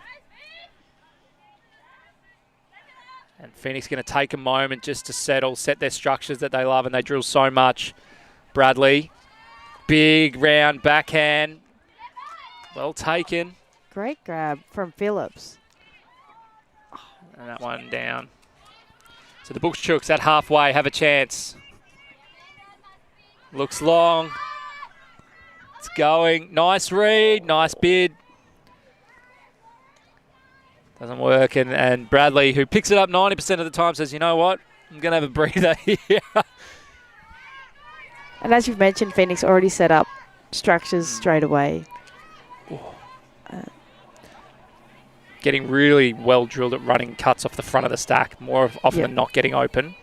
And Phoenix going to take a moment just to set their structures that they love and they drill so much. Bradley, big round backhand. Well taken. Great grab from Phillips. And that one down. So the Bush Chooks at halfway have a chance. Looks long. It's going. Nice read. Nice bid. Doesn't work. And Bradley, who picks it up 90% of the time, says, you know what? I'm going to have a breather here. And as you've mentioned, Phoenix already set up structures straight away. Getting really well drilled at running cuts off the front of the stack, more often than not getting open.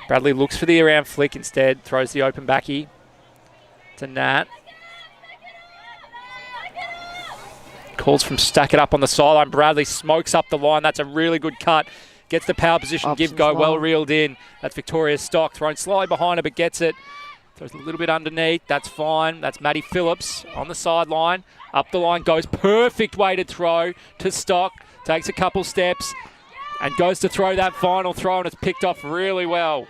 Bradley looks for the around flick instead, throws the open backy to Nat. Calls from stack it up on the sideline. Bradley smokes up the line. That's a really good cut. Gets the power position, give go, well reeled in. That's Victoria's stock, thrown slightly behind her, but gets it. Throws a little bit underneath. That's fine. That's Maddie Phillips on the sideline. Up the line goes. Perfect weighted throw to Stock. Takes a couple steps and goes to throw that final throw, and it's picked off really well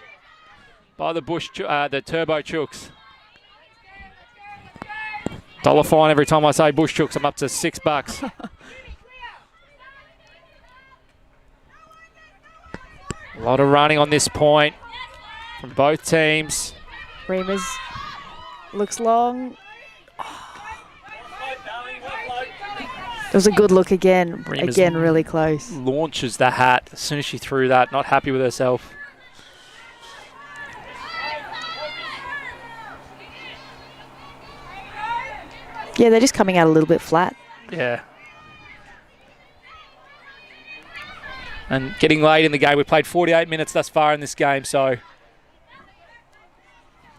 by the Turbo Chooks. $1 fine every time I say Bush Chooks. I'm up to $6. A lot of running on this point from both teams. Reemers looks long. It was a good look again. Reemers again, really close. Launches the hat as soon as she threw that. Not happy with herself. Yeah, they're just coming out a little bit flat. Yeah. And getting late in the game. We've played 48 minutes thus far in this game, so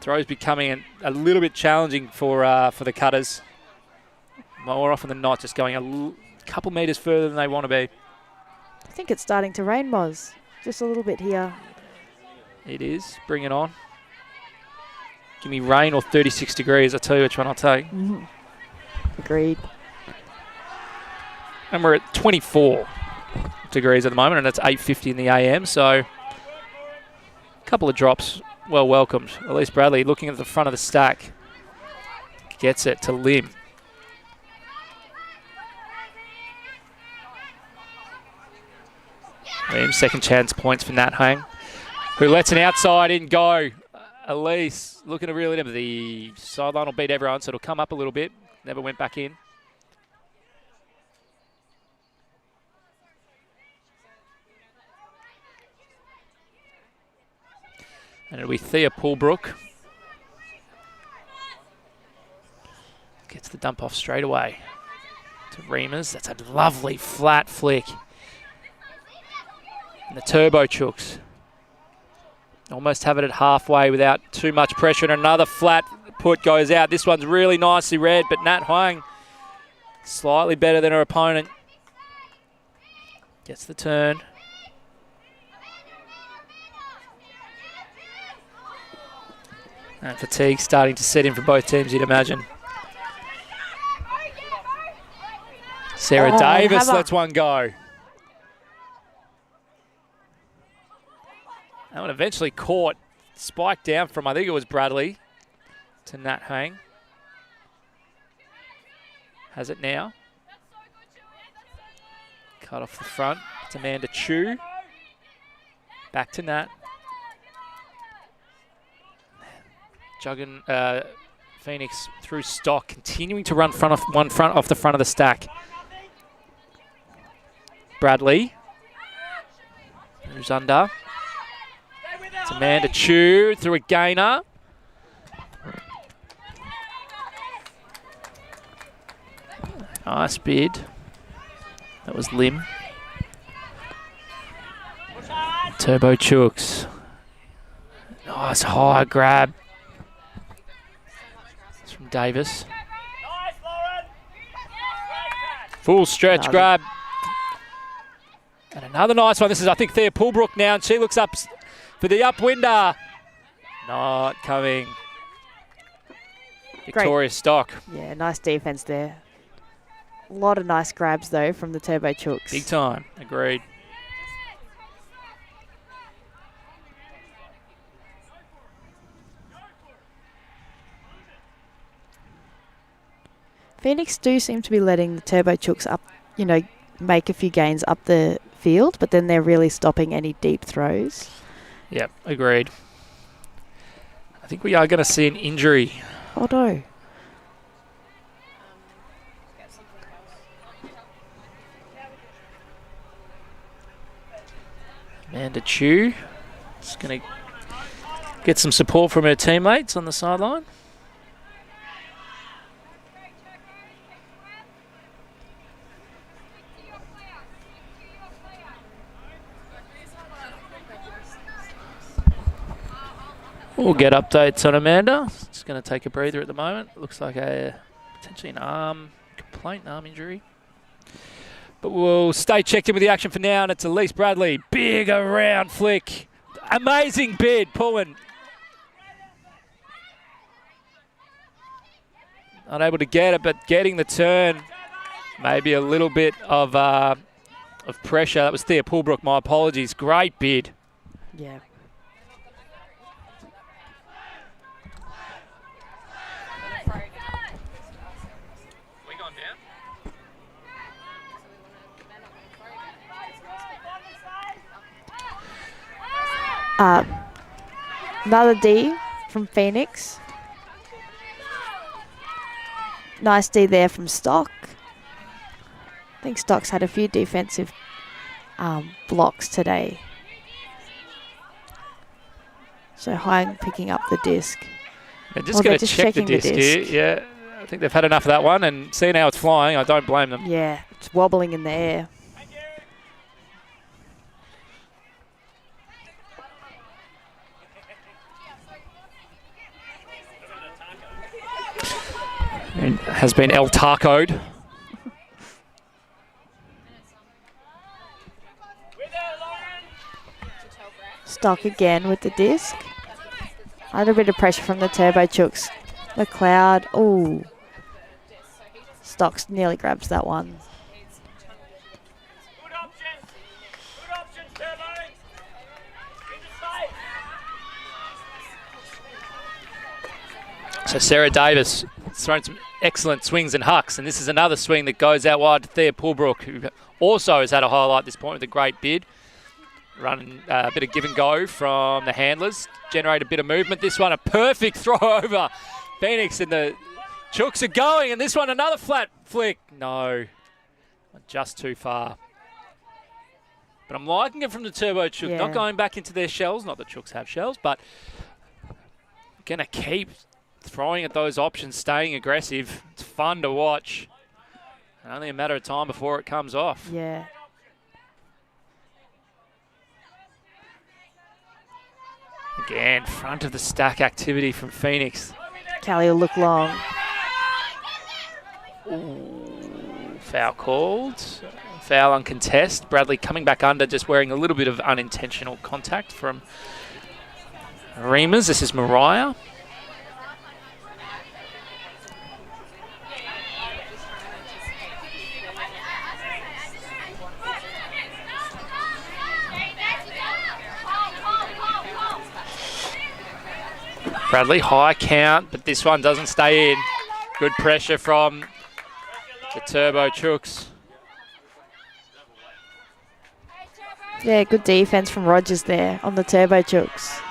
throws becoming a little bit challenging for the Cutters. More often than not, just going a couple metres further than they want to be. I think it's starting to rain, Moz. Just a little bit here. It is. Bring it on. Give me rain or 36 degrees. I'll tell you which one I'll take. Mm-hmm. Agreed. And we're at 24 degrees at the moment, and it's 8:50 in the AM, so a couple of drops well welcomed. At least Bradley, looking at the front of the stack, gets it to Lim. Lim, second chance points for Nat Huang, who lets an outside in go. Elise looking to reel it in, but the sideline will beat everyone, so it'll come up a little bit. Never went back in. And it'll be Thea Poolbrook. Gets the dump off straight away to Reamers. That's a lovely flat flick. And the Turbo Chooks almost have it at halfway without too much pressure. And another flat put goes out. This one's really nicely read, but Nat Huang slightly better than her opponent. Gets the turn. And fatigue starting to set in for both teams, you'd imagine. Sarah Davis lets one go. That one eventually caught, spiked down from, I think it was Bradley, to Nat Huang. Has it now. Cut off the front. It's Amanda Chu. Back to Nat. Juggin, Phoenix through stock, continuing to run off the front of the stack. Bradley, who's under. It's Amanda Chu through a gainer. Nice bid. That was Lim. Turbo Chooks. Nice high grab. It's from Davis. Full stretch grab. And another nice one. This is, I think, Thea Poolbrook now, and she looks up for the upwinder. Not coming. Victoria Stock. Yeah, nice defense there. A lot of nice grabs, though, from the Turbo Chooks. Big time. Agreed. Phoenix do seem to be letting the Turbo Chooks up, make a few gains up the field, but then they're really stopping any deep throws. Yep, agreed. I think we are going to see an injury. Oh, no. Amanda Chu is going to get some support from her teammates on the sideline. We'll get updates on Amanda. Just going to take a breather at the moment. Looks like potentially an arm complaint, arm injury. But we'll stay checked in with the action for now, and it's Elise Bradley. Big around flick. Amazing bid, pulling. Unable to get it, but getting the turn. Maybe a little bit of pressure. That was Thea Poolbrook, my apologies. Great bid. Yeah. Another D from Phoenix. Nice D there from Stock. I think Stock's had a few defensive blocks today. So Huang picking up the disc. They're just going to check the disc here. Yeah, I think they've had enough of that one, and seeing how it's flying, I don't blame them. Yeah, it's wobbling in the air. And has been El Taco'd. Stock again with the disc. A little bit of pressure from the Turbo Chooks. McLeod. Oh. Stocks nearly grabs that one. So Sarah Davis has thrown some excellent swings and hucks, and this is another swing that goes out wide to Thea Poolbrook, who also has had a highlight at this point with a great bid. Running a bit of give and go from the handlers, generate a bit of movement. This one a perfect throw over Phoenix, and the Chooks are going, and this one another flat flick. No, just too far. But I'm liking it from the Turbo Chooks. Yeah. Not going back into their shells. Not that Chooks have shells, but going to keep throwing at those options, staying aggressive. It's fun to watch. Only a matter of time before it comes off. Yeah. Again, front of the stack activity from Phoenix. Callie will look long. Ooh, foul called. Foul uncontested. Bradley coming back under, just wearing a little bit of unintentional contact from Reamers. This is Mariah. Bradley, high count, but this one doesn't stay in. Good pressure from the Turbo Chooks. Yeah, good defense from Rogers there on the Turbo Chooks.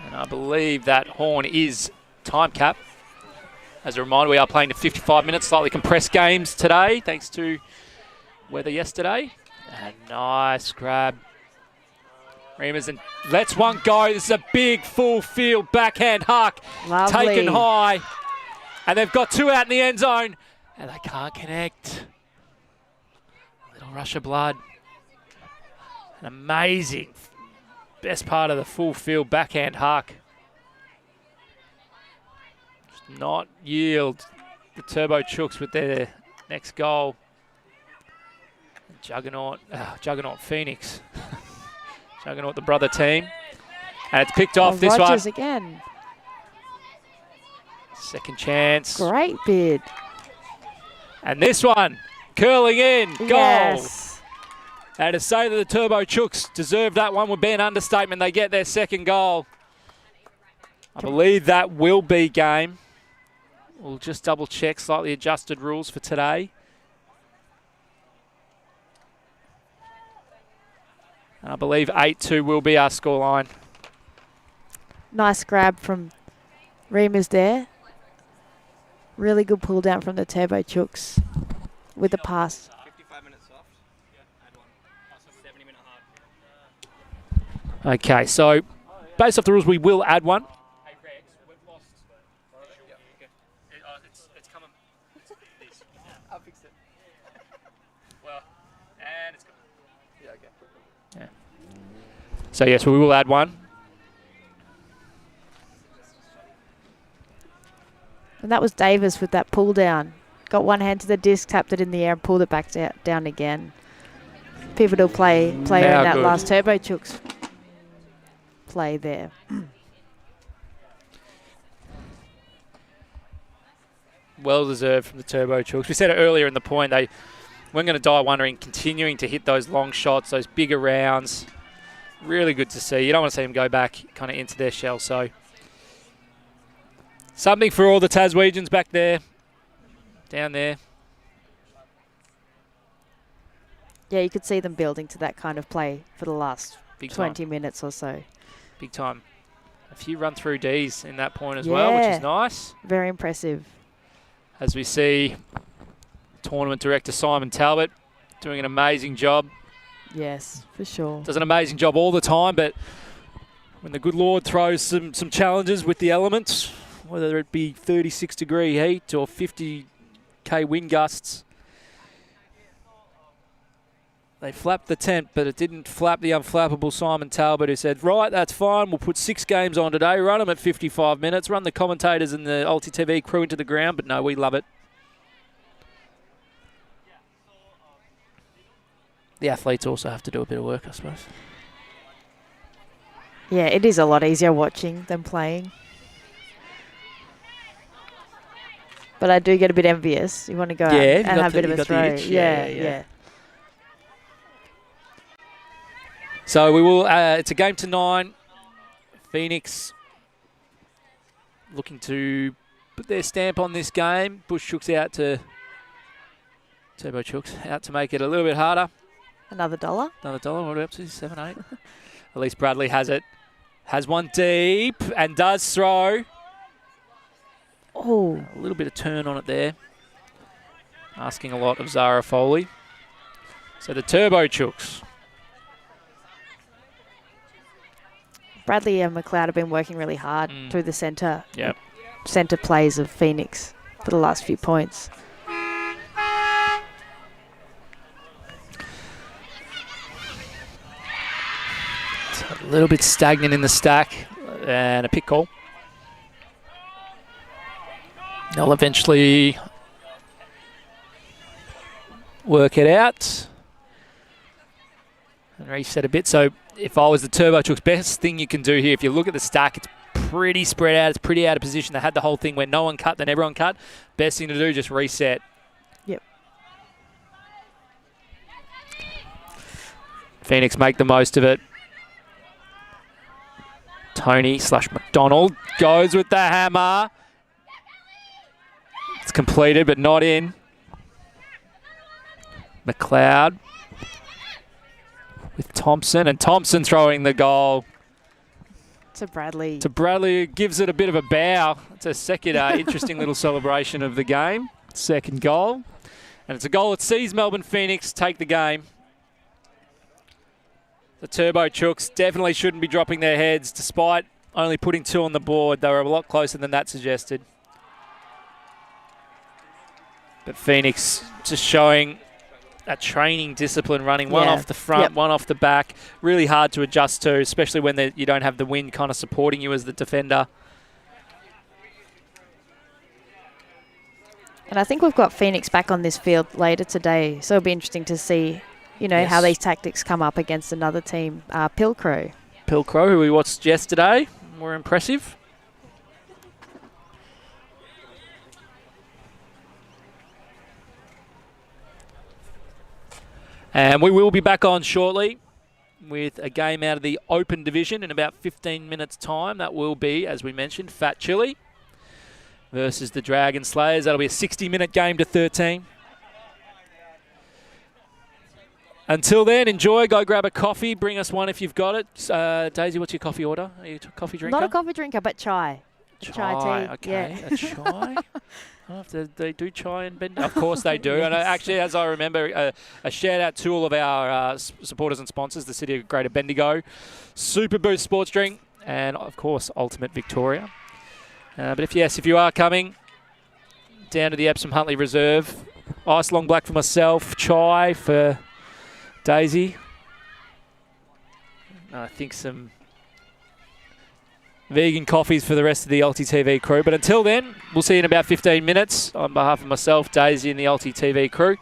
And I believe that horn is time cap. As a reminder, we are playing to 55 minutes, slightly compressed games today, thanks to weather yesterday. A nice grab. Reamers and lets one go. This is a big full field backhand huck. Lovely. Taken high. And they've got two out in the end zone. And they can't connect. Little rush of blood. An amazing best part of the full field backhand huck. Just not yield the Turbo Chooks with their next goal. Juggernaut Phoenix. Juggernaut, the brother team. And it's picked off this Rogers one. Again. Second chance. Great bid. And this one, curling in, goal. Yes. And to say that the Turbo Chooks deserve that one would be an understatement. They get their second goal. I believe that will be game. We'll just double check slightly adjusted rules for today. I believe 8-2 will be our scoreline. Nice grab from Reamers there. Really good pull down from the Turbo Chooks with the pass. 55 minutes soft. Add one. Also 70-minute hard. Okay, so based off the rules, we will add one. Hey, Rex, we've lost. It's coming. This. I'll fix it. Well, and it's coming. Yeah, okay. So yes, we will add one. And that was Davis with that pull down. Got one hand to the disc, tapped it in the air and pulled it back down again. Pivotal player in that good. last Turbo Chooks play there. Well deserved from the Turbo Chooks. We said it earlier in the point, they weren't going to die wondering, continuing to hit those long shots, those bigger rounds. Really good to see. You don't want to see them go back kind of into their shell. So something for all the Taswegians back there, down there. Yeah, you could see them building to that kind of play for the last Big 20 time. minutes or so. Big time. A few run-through Ds in that point as well, which Yeah. is nice. Very impressive. As we see tournament director Simon Talbot doing an amazing job. Yes, for sure. Does an amazing job all the time, but when the good Lord throws some challenges with the elements, whether it be 36-degree heat or 50k wind gusts, they flapped the tent, but it didn't flap the unflappable Simon Talbot, who said, right, that's fine, we'll put 6 games on today, run them at 55 minutes, run the commentators and the ULTI.TV crew into the ground, but no, we love it. The athletes also have to do a bit of work, I suppose. Yeah, it is a lot easier watching than playing. But I do get a bit envious. You want to go out and have a bit of a throw. Yeah. So we will. It's a game to 9. Phoenix looking to put their stamp on this game. Bush Chooks out to Turbo Chooks out to make it a little bit harder. Another $1. Another $1. What are we up to? 7, 8. At least Bradley has it. Has one deep and does throw. Oh, A little bit of turn on it there. Asking a lot of Zara Foley. So the Turbo Chooks. Bradley and McLeod have been working really hard through the centre. Yep. Centre plays of Phoenix for the last few points. It's a little bit stagnant in the stack, and a pick call. They'll eventually work it out and reset a bit. So if I was the Turbo Chooks, best thing you can do here, if you look at the stack, it's pretty spread out, it's pretty out of position. They had the whole thing where no one cut, then everyone cut. Best thing to do, just reset. Yep. Phoenix make the most of it. Tony/McDonald goes with the hammer. It's completed, but not in. McLeod with Thompson, and Thompson throwing the goal. To Bradley. To Bradley, who gives it a bit of a bow. It's a second interesting little celebration of the game. Second goal. And it's a goal that sees Melbourne Phoenix take the game. The Turbo Chooks definitely shouldn't be dropping their heads, despite only putting 2 on the board. They were a lot closer than that suggested. But Phoenix just showing that training discipline, running one off the front, one off the back. Really hard to adjust to, especially when you don't have the wind kind of supporting you as the defender. And I think we've got Phoenix back on this field later today, so it'll be interesting to see, you know, how these tactics come up against another team. Pilcrow, who we watched yesterday, were impressive. And we will be back on shortly with a game out of the Open Division in about 15 minutes' time. That will be, as we mentioned, Fat Chili versus the Dragon Slayers. That'll be a 60-minute game to 13. Until then, enjoy. Go grab a coffee. Bring us one if you've got it. Daisy, what's your coffee order? Are you a coffee drinker? Not a coffee drinker, but chai. Chai tea. Okay. Yeah. A chai? They do chai in Bendigo? Of course they do. And actually, as I remember, a shout-out to all of our supporters and sponsors, the City of Greater Bendigo, Super Boost Sports Drink, and, of course, Ultimate Victoria. But if you are coming down to the Epsom Huntly Reserve, ice long black for myself, chai for Daisy. I think some vegan coffees for the rest of the ULTI.TV crew. But until then, we'll see you in about 15 minutes. On behalf of myself, Daisy, and the ULTI.TV crew,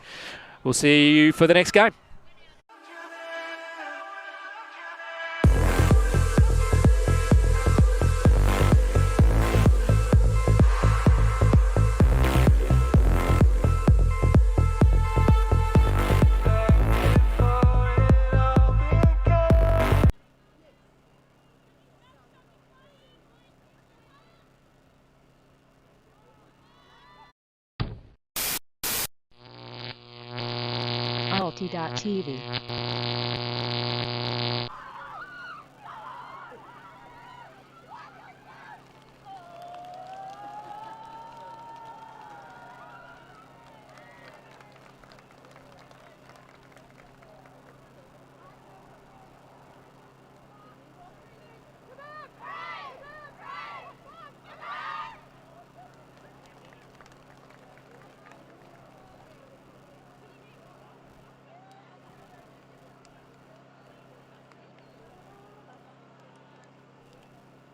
we'll see you for the next game. ULTI.TV.